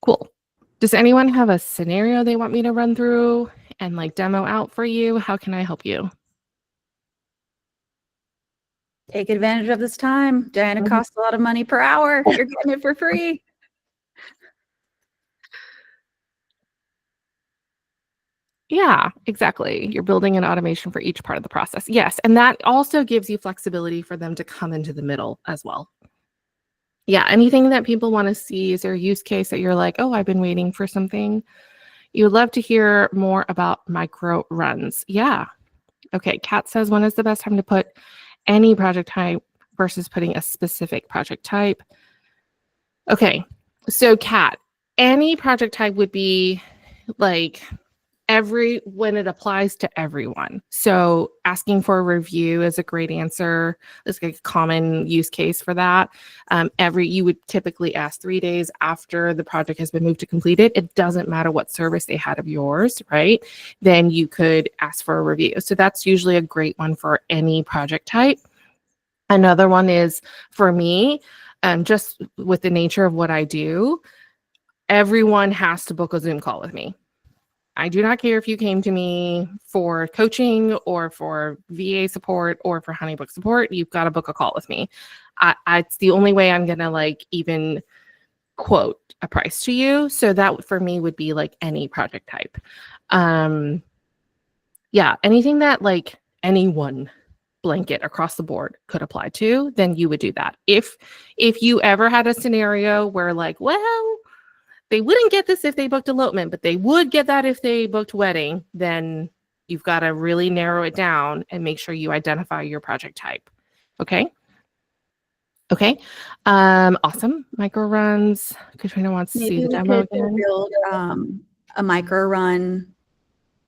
Cool. Does anyone have a scenario they want me to run through and demo out for you? How can I help you? Take advantage of this time. Diana costs a lot of money per hour. You're getting it for free. Yeah, exactly. You're building an automation for each part of the process. Yes. And that also gives you flexibility for them to come into the middle as well. Yeah. Anything that people want to see, is there a use case that you're like, oh, I've been waiting for something? You would love to hear more about micro runs. Yeah. Okay. Kat says, when is the best time to put any project type versus putting a specific project type? Okay. So Kat, any project type would be like when it applies to everyone. So asking for a review is a great answer. It's like a common use case for that. You would typically ask 3 days after the project has been moved to completed. It doesn't matter what service they had of yours, right? Then you could ask for a review. So that's usually a great one for any project type. Another one is for me, just with the nature of what I do, everyone has to book a Zoom call with me. I do not care if you came to me for coaching or for VA support or for HoneyBook support. You've got to book a call with me. It's the only way I'm going to like even quote a price to you. So that for me would be like any project type. Yeah, anything that like anyone blanket across the board could apply to, then you would do that. If you ever had a scenario where like, well, they wouldn't get this if they booked elopement, but they would get that if they booked wedding, then you've got to really narrow it down and make sure you identify your project type. Okay. Okay. Awesome. Micro runs. Katrina wants to see the demo again. Build a micro run.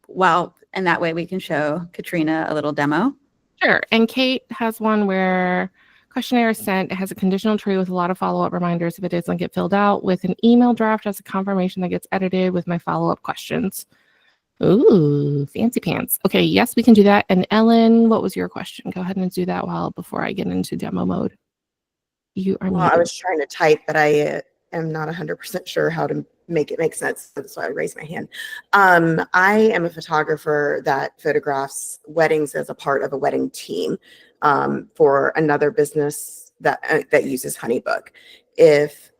Well, and that way we can show Katrina a little demo. Sure. And Kate has one where questionnaire is sent. It has a conditional tree with a lot of follow-up reminders if it doesn't get filled out, with an email draft as a confirmation that gets edited with my follow-up questions. Ooh, fancy pants. Okay, yes, we can do that. And Ellen, what was your question? Go ahead and do that before I get into demo mode. You are Well, I was trying to type, but I am not 100% sure how to make it make sense. That's why I raised my hand. I am a photographer that photographs weddings as a part of a wedding team for another business that uses HoneyBook. If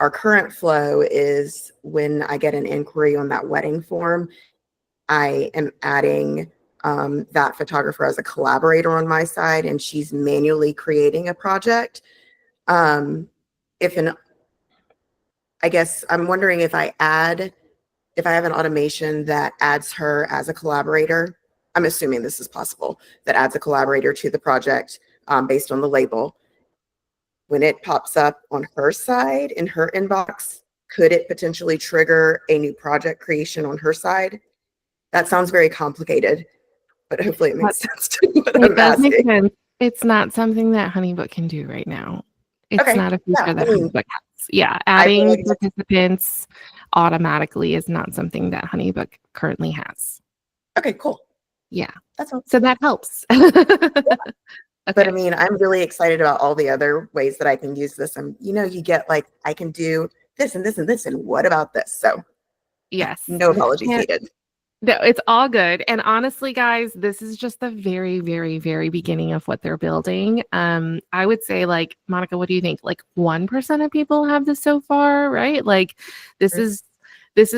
our current flow is when I get an inquiry on that wedding form, I am adding that photographer as a collaborator on my side, and she's manually creating a project. I guess I'm wondering if I have an automation that adds her as a collaborator. I'm assuming this is possible, that adds a collaborator to the project based on the label. When it pops up on her side in her inbox, could it potentially trigger a new project creation on her side? That sounds very complicated, but hopefully it makes sense to what I'm asking. Make sense. It's not something that HoneyBook can do right now. It's not a feature that HoneyBook has. Yeah, adding participants automatically is not something that HoneyBook currently has. Okay, cool. Yeah, that's all. So that helps. Okay. But I mean, I'm really excited about all the other ways that I can use this. And you get like, I can do this and this and this, and what about this? So yes, no apologies needed. No, it's all good. And honestly, guys, this is just the very, very, very beginning of what they're building. I would say, like, Monica, what do you think? Like 1% of people have this so far, right? Like this is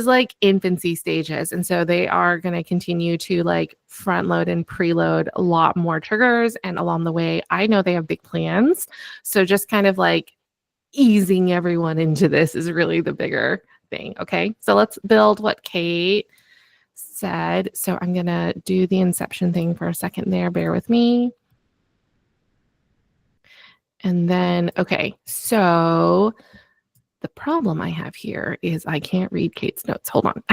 like infancy stages. And so they are going to continue to like front load and preload a lot more triggers. And along the way, I know they have big plans. So just kind of like easing everyone into this is really the bigger thing. Okay. So let's build what Kate said. So I'm going to do the inception thing for a second there. Bear with me. And then, okay. So the problem I have here is I can't read Kate's notes. Hold on.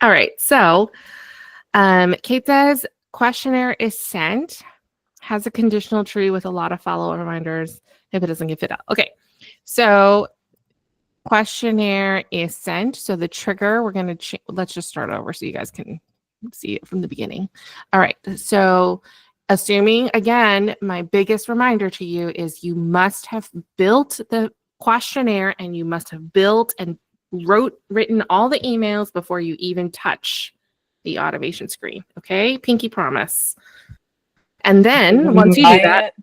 All right. So Kate says questionnaire is sent, has a conditional tree with a lot of follow-up reminders if it doesn't get fit out. Okay. So questionnaire is sent. So the trigger, we're going to let's just start over so you guys can see it from the beginning. All right. So assuming, again, my biggest reminder to you is you must have built the questionnaire and you must have built and written all the emails before you even touch the automation screen. Okay. Pinky promise. And then once you do that,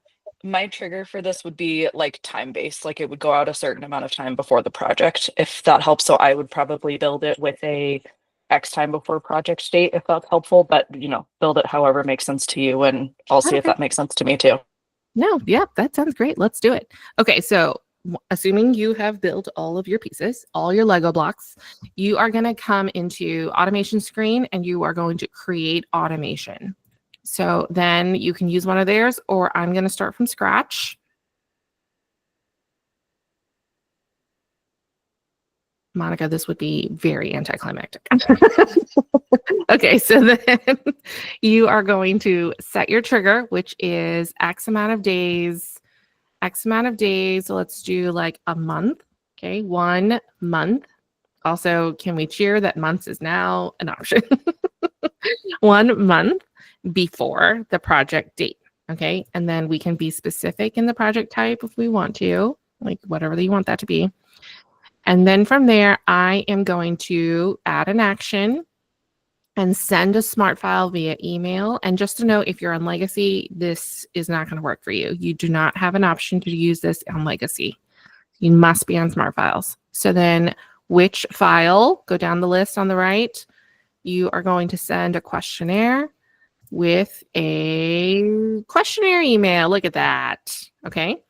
my trigger for this would be like time-based, like it would go out a certain amount of time before the project, if that helps. So I would probably build it with a X time before project date, if that's helpful, but build it however makes sense to you, and I'll see if Okay. that makes sense to me too. No, yeah, that sounds great. Let's do it. Okay, so assuming you have built all of your pieces, all your Lego blocks, you are going to come into automation screen and you are going to create automation. So then you can use one of theirs, or I'm going to start from scratch. Monica, this would be very anticlimactic. Okay, so then you are going to set your trigger, which is X amount of days. So let's do like a month. Okay, 1 month. Also, can we cheer that months is now an option? 1 month before the project date. Okay, and then we can be specific in the project type if we want to, like whatever you want that to be. And then from there, I am going to add an action and send a smart file via email. And just to note, if you're on legacy, this is not going to work for you. You do not have an option to use this on legacy. You must be on smart files. So then which file, go down the list on the right, you are going to send a questionnaire with a questionnaire email. Look at that. Okay.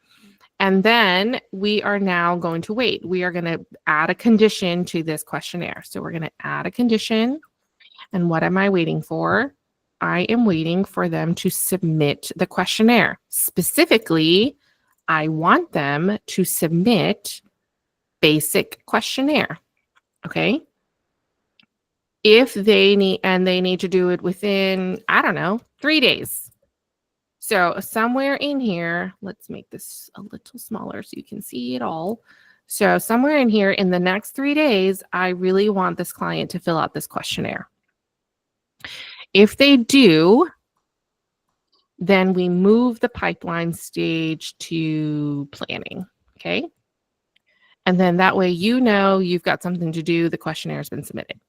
And then we are now going to wait. We are going to add a condition to this questionnaire. So we're going to add a condition. And what am I waiting for? I am waiting for them to submit the questionnaire. Specifically, I want them to submit basic questionnaire. Okay. If they need, and they need to do it within, I don't know, 3 days. So somewhere in here, let's make this a little smaller so you can see it all. So somewhere in here in the next 3 days, I really want this client to fill out this questionnaire. If they do, then we move the pipeline stage to planning, okay? And then that way you know you've got something to do, the questionnaire has been submitted.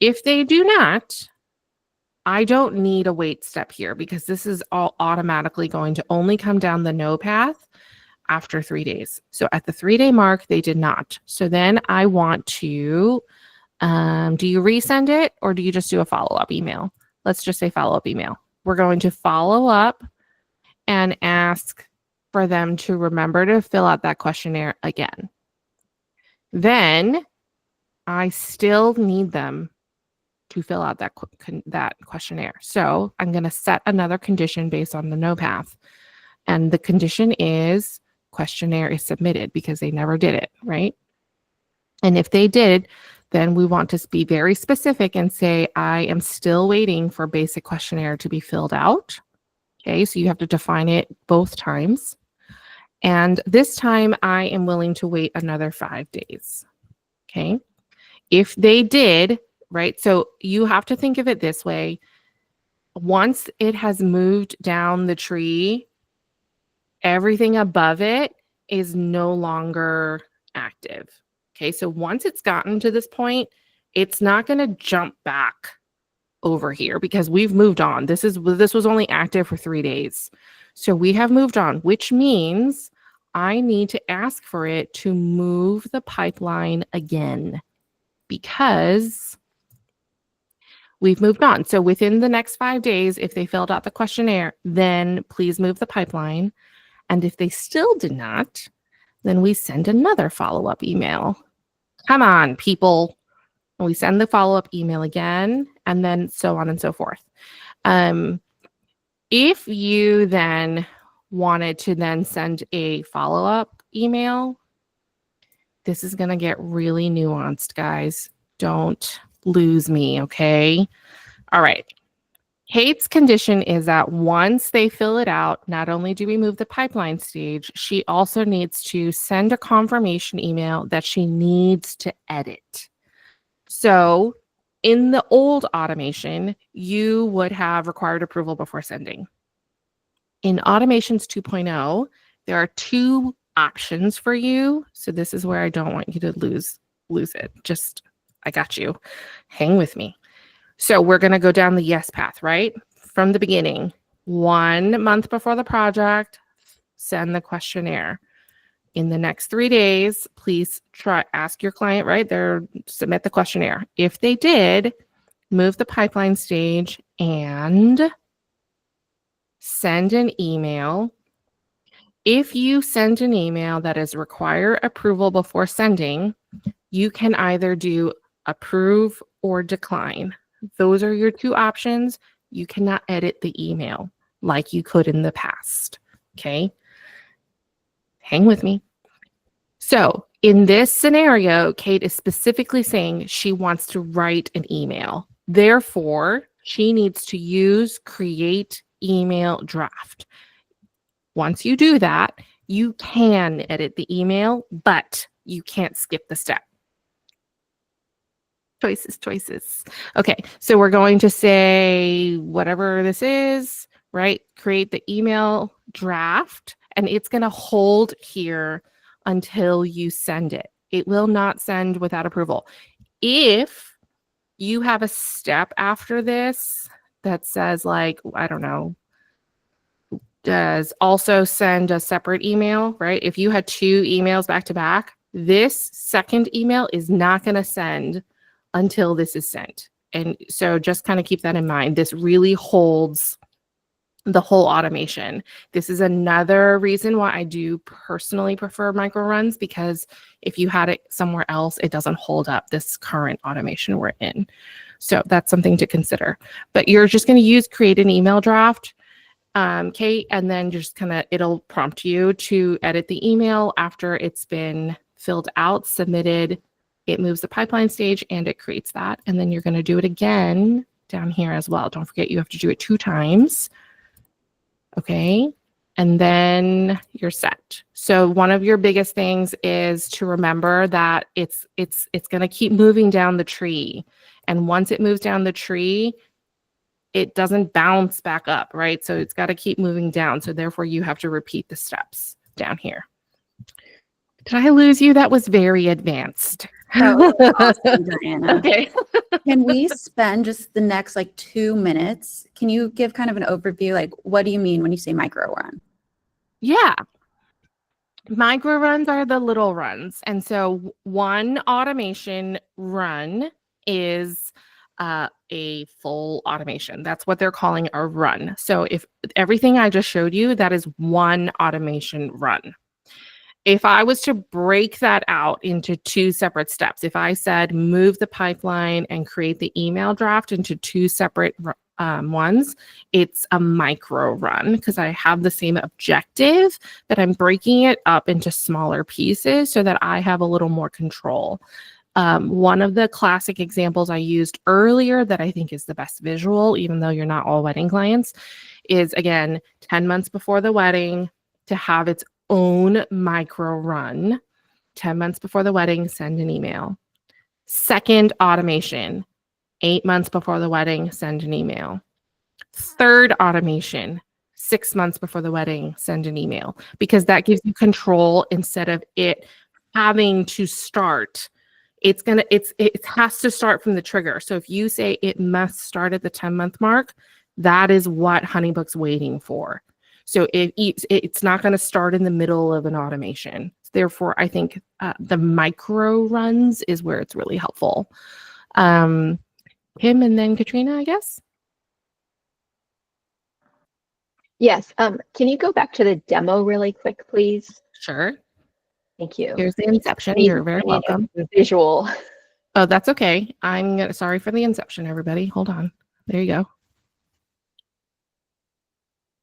If they do not, I don't need a wait step here because this is all automatically going to only come down the no path after 3 days. So at the 3-day mark, they did not. So then I want to, do you resend it or do you just do a follow-up email? Let's just say follow-up email. We're going to follow up and ask for them to remember to fill out that questionnaire again. Then I still need them to fill out that questionnaire. So I'm going to set another condition based on the no path. And the condition is questionnaire is submitted because they never did it, right? And if they did, then we want to be very specific and say, I am still waiting for basic questionnaire to be filled out. Okay, so you have to define it both times. And this time I am willing to wait another 5 days. Okay, if they did, right? So you have to think of it this way. Once it has moved down the tree, everything above it is no longer active. Okay, so once it's gotten to this point, it's not going to jump back over here because we've moved on. This was only active for 3 days. So we have moved on, which means I need to ask for it to move the pipeline again because we've moved on. So within the next 5 days, if they filled out the questionnaire, then please move the pipeline. And if they still did not, then we send another follow-up email. Come on, people. And we send the follow-up email again, and then so on and so forth. If you then wanted to then send a follow-up email, this is going to get really nuanced, guys. Don't lose me, okay? All right. Kate's condition is that once they fill it out, not only do we move the pipeline stage, she also needs to send a confirmation email that she needs to edit. So in the old automation, you would have required approval before sending. In Automations 2.0, there are 2 options for you. So this is where I don't want you to lose it. Just, I got you. Hang with me. So we're going to go down the yes path, right? From the beginning, 1 month before the project, send the questionnaire. In the next 3 days, please ask your client, right? Submit the questionnaire. If they did, move the pipeline stage, and send an email. If you send an email that is require approval before sending, you can either do approve or decline. Those are your two options. You cannot edit the email like you could in the past. Okay. Hang with me. So in this scenario, Kate is specifically saying she wants to write an email. Therefore, she needs to use create email draft. Once you do that, you can edit the email, but you can't skip the step. Choices. Okay, so we're going to say whatever this is, right? Create the email draft, and it's going to hold here until you send it. It will not send without approval. If you have a step after this that says, like, I don't know, does also send a separate email, right? If you had 2 emails back to back, this second email is not going to send until this is sent. And so just kind of keep that in mind. This really holds the whole automation. This is another reason why I do personally prefer micro runs, because if you had it somewhere else, it doesn't hold up this current automation we're in. So that's something to consider. But you're just going to use create an email draft, Kate, and then just kind of, it'll prompt you to edit the email after it's been filled out, submitted. It moves the pipeline stage and it creates that. And then you're going to do it again down here as well. Don't forget, you have to do it 2 times. Okay. And then you're set. So one of your biggest things is to remember that it's going to keep moving down the tree. And once it moves down the tree, it doesn't bounce back up, right? So it's got to keep moving down. So therefore you have to repeat the steps down here. Did I lose you? That was very advanced. That was awesome, Diana. Okay. Can we spend just the next 2 minutes? Can you give kind of an overview? Like, what do you mean when you say micro run? Yeah. Micro runs are the little runs. And so one automation run is a full automation. That's what they're calling a run. So if everything I just showed you, that is one automation run. If I was to break that out into 2 separate steps, if I said move the pipeline and create the email draft into 2 separate ones, it's a micro run because I have the same objective, but I'm breaking it up into smaller pieces so that I have a little more control. One of the classic examples I used earlier that I think is the best visual, even though you're not all wedding clients, is again, 10 months before the wedding to have its own micro run. 10 months before the wedding, send an email. Second automation, 8 months before the wedding, send an email. Third automation, 6 months before the wedding, send an email, because that gives you control instead of it having to start. It has to start from the trigger. So if you say it must start at the 10-month mark, that is what HoneyBook's waiting for. So it's not going to start in the middle of an automation. Therefore, I think the micro runs is where it's really helpful. Kim and then Katrina, I guess. Yes. Can you go back to the demo really quick, please? Sure. Thank you. Here's the inception. You're very welcome. Visual. Oh, that's okay. Sorry for the inception, everybody. Hold on. There you go.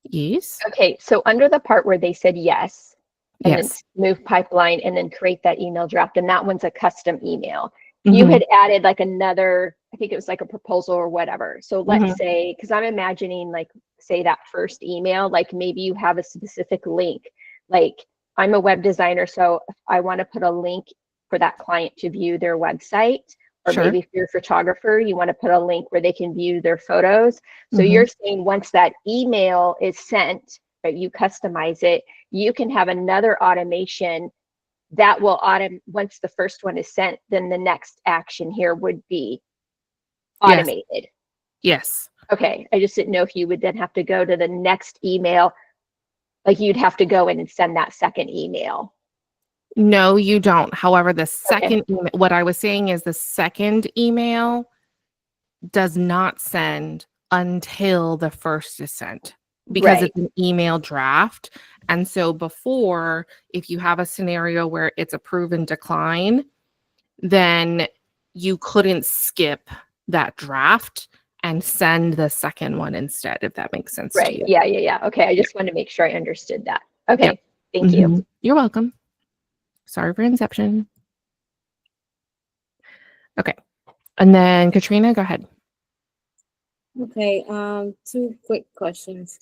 Yes. Okay, so under the part where they said yes, and Yes. then move pipeline and then create that email draft, and that one's a custom email. You had added another, I think it was a proposal or whatever. So let's say, because I'm imagining say that first email, maybe you have a specific link. I'm a web designer, so if I want to put a link for that client to view their website, or Sure. maybe if you're a photographer, you want to put a link where they can view their photos. So you're saying once that email is sent, right, you customize it, you can have another automation that will once the first one is sent, then the next action here would be automated. Yes. Okay, I just didn't know if you would then have to go to the next email, you'd have to go in and send that second email. No, you don't. However, the second email, what I was saying is the second email does not send until the first is sent because Right. it's an email draft. And so before, if you have a scenario where it's approve and decline, then you couldn't skip that draft and send the second one instead, if that makes sense to Right. you. Yeah. Okay. I just wanted to make sure I understood that. Okay. Yep. Thank you. Mhm. You're welcome. Sorry for inception. Okay. And then Katrina, go ahead. Okay, two quick questions.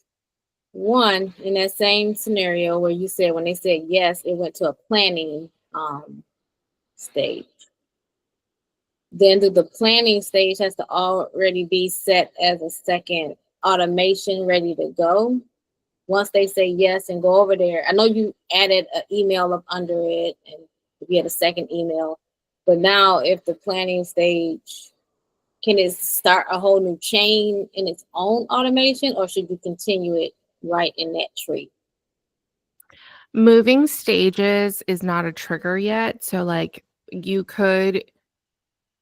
One, in that same scenario where you said when they said yes, it went to a planning stage. Then the planning stage has to already be set as a second automation ready to go. Once they say yes and go over there, I know you added an email up under it and you had a second email, but now if the planning stage, can it start a whole new chain in its own automation, or should you continue it right in that tree? Moving stages is not a trigger yet. So like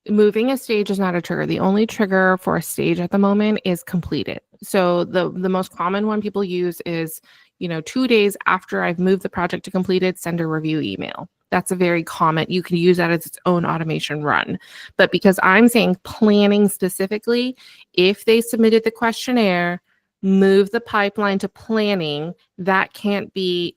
moving a stage is not a trigger. The only trigger for a stage at the moment is completed. So the most common one people use is, 2 days after I've moved the project to completed, send a review email. That's a very common, you can use that as its own automation run. But because I'm saying planning specifically, if they submitted the questionnaire, move the pipeline to planning, that can't be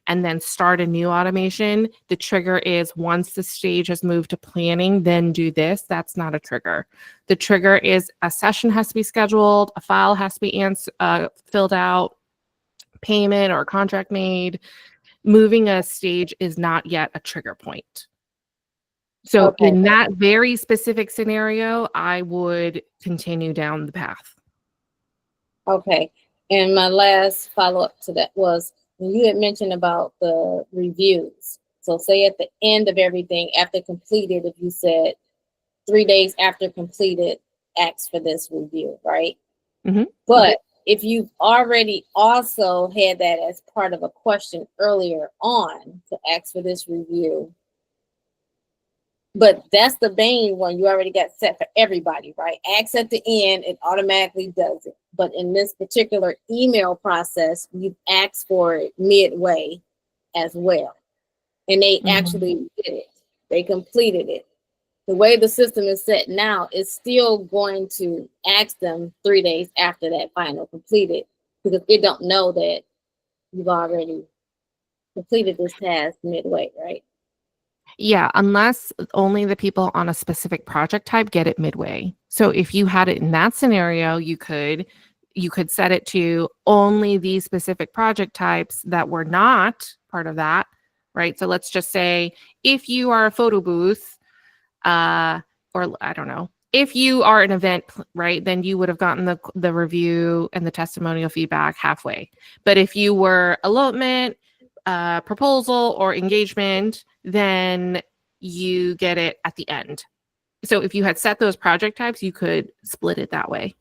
and then start a new automation. The trigger is once the stage has moved to planning, then do this. That's not a trigger. The trigger is a session has to be scheduled, a file has to be filled out, payment or contract made. Moving a stage is not yet a trigger point. So Okay. in that very specific scenario, I would continue down the path. Okay. And my last follow-up to that was when you had mentioned about the reviews. So say at the end of everything, after completed, if you said 3 days after completed, ask for this review, right? Mm-hmm. But if you've already also had that as part of a question earlier on to ask for this review, but that's the main one you already got set for everybody, right? Ask at the end, it automatically does it. But in this particular email process, you asked for it midway as well. And they actually did it. They completed it. The way the system is set now, it's still going to ask them 3 days after that final completed because it don't know that you've already completed this task midway, right? Yeah, unless only the people on a specific project type get it midway. So if you had it in that scenario, you could set it to only these specific project types that were not part of that, right? So let's just say if you are a photo booth, or I don't know, if you are an event, right, then you would have gotten the review and the testimonial feedback halfway. But if you were elopement, proposal, or engagement, then you get it at the end. So if you had set those project types, you could split it that way.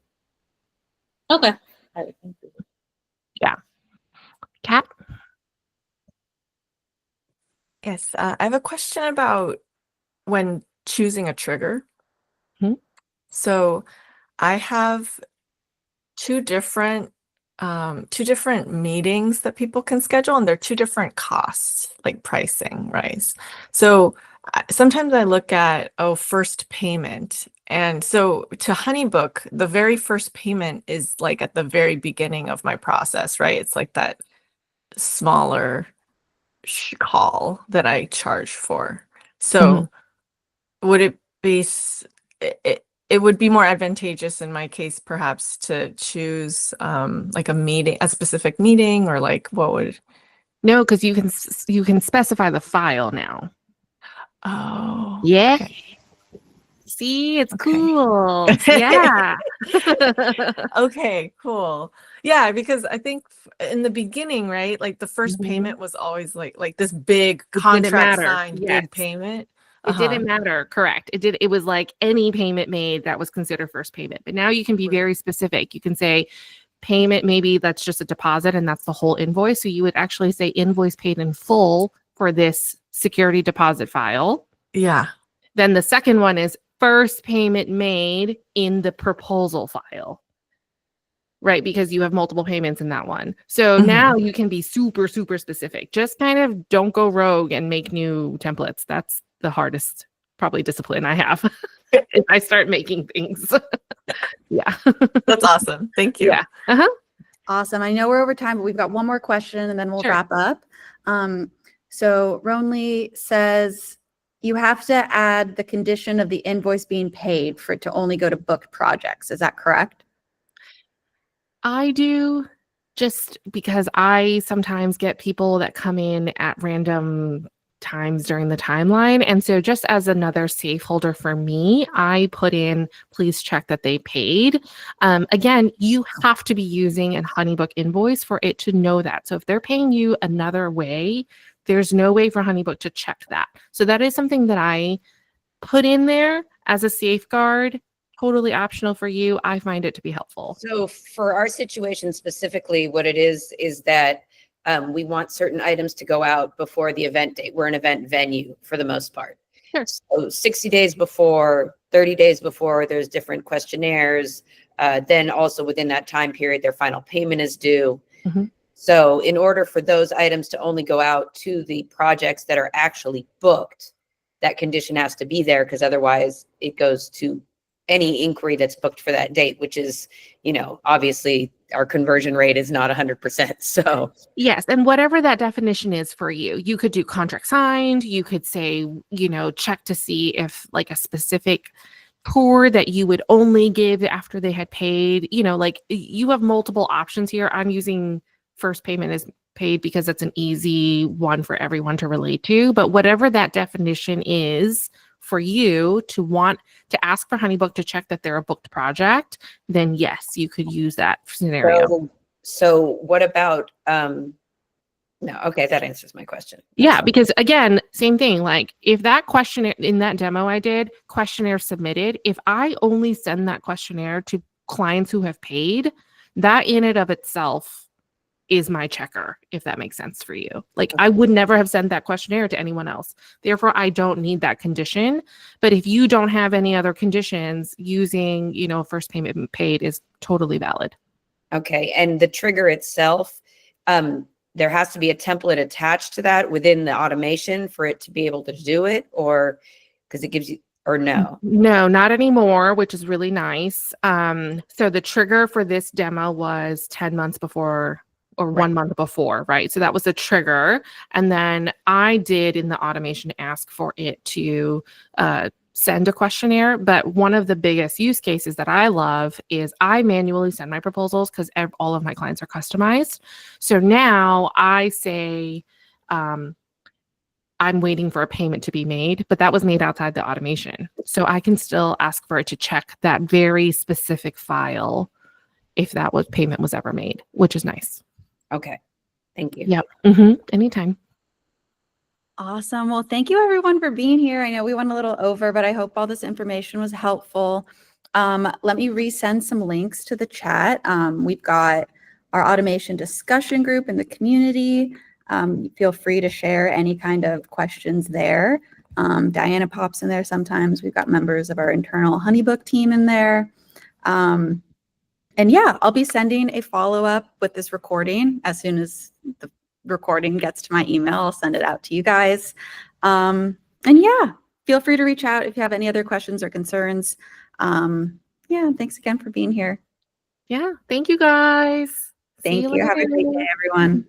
Okay. All right, thank you. Yeah. Kat? Yes, I have a question about when choosing a trigger. So I have two different meetings that people can schedule, and they're two different costs, like pricing, right? So sometimes I look at, first payment. And so to HoneyBook, the very first payment is like at the very beginning of my process, right? It's like that smaller call that I charge for. So would it be, it would be more advantageous in my case, perhaps, to choose like a specific meeting, or like what would? No, because you can specify the file now. Oh, yeah. Okay. See, it's cool. Yeah. Okay, cool. Yeah, because I think in the beginning, right, like the first payment was always like this big contract matter. signed Yes. big payment. It didn't matter. Correct. It was like any payment made that was considered first payment. But now you can be very specific. You can say payment, maybe that's just a deposit and that's the whole invoice. So you would actually say invoice paid in full for this security deposit file. Yeah. Then the second one is first payment made in the proposal file, right? Because you have multiple payments in that one. So now you can be super, super specific. Just kind of don't go rogue and make new templates. That's the hardest probably discipline I have. If I start making things. Yeah. That's awesome. Thank you. Yeah. Uh-huh. Awesome. I know we're over time, but we've got one more question and then we'll Sure. wrap up. So Ronly says you have to add the condition of the invoice being paid for it to only go to booked projects. Is that correct? I do, just because I sometimes get people that come in at random times during the timeline. And so just as another safe holder for me, I put in, please check that they paid. Again, you have to be using a HoneyBook invoice for it to know that. So if they're paying you another way, there's no way for HoneyBook to check that. So that is something that I put in there as a safeguard, totally optional for you. I find it to be helpful. So for our situation specifically, what it is that we want certain items to go out before the event date. We're an event venue for the most part. Sure. So 60 days before, 30 days before, there's different questionnaires. Then also within that time period, their final payment is due. Mm-hmm. So in order for those items to only go out to the projects that are actually booked, that condition has to be there, because otherwise it goes to any inquiry that's booked for that date, which is, obviously our conversion rate is not 100%. So yes. And whatever that definition is for you, you could do contract signed. You could say, check to see if like a specific tour that you would only give after they had paid, like you have multiple options here. I'm using first payment is paid because it's an easy one for everyone to relate to. But whatever that definition is for you to want to ask for HoneyBook to check that they're a booked project, then yes, you could use that scenario. So what about, no, okay, that answers my question. Yeah, because again, same thing, like if that questionnaire in that demo I did, questionnaire submitted, if I only send that questionnaire to clients who have paid, that in and of itself is my checker, if that makes sense for you. Like I would never have sent that questionnaire to anyone else. Therefore, I don't need that condition. But if you don't have any other conditions, using, first payment paid is totally valid. Okay. And the trigger itself, there has to be a template attached to that within the automation for it to be able to do it, or because it gives you, or no? No, not anymore, which is really nice. So the trigger for this demo was 10 months before or 1 month before, right? So that was a trigger. And then I did in the automation ask for it to send a questionnaire. But one of the biggest use cases that I love is I manually send my proposals because all of my clients are customized. So now I say, I'm waiting for a payment to be made, but that was made outside the automation. So I can still ask for it to check that very specific file if that payment was ever made, which is nice. Okay. Thank you. Yep. Mm-hmm. Anytime. Awesome. Well, thank you everyone for being here. I know we went a little over, but I hope all this information was helpful. Let me resend some links to the chat. We've got our automation discussion group in the community. Feel free to share any kind of questions there. Diana pops in there sometimes. We've got members of our internal HoneyBook team in there. And yeah, I'll be sending a follow-up with this recording as soon as the recording gets to my email. I'll send it out to you guys. And yeah, feel free to reach out if you have any other questions or concerns. Yeah, thanks again for being here. Yeah. Thank you guys. Thank you. Have a great day, everyone.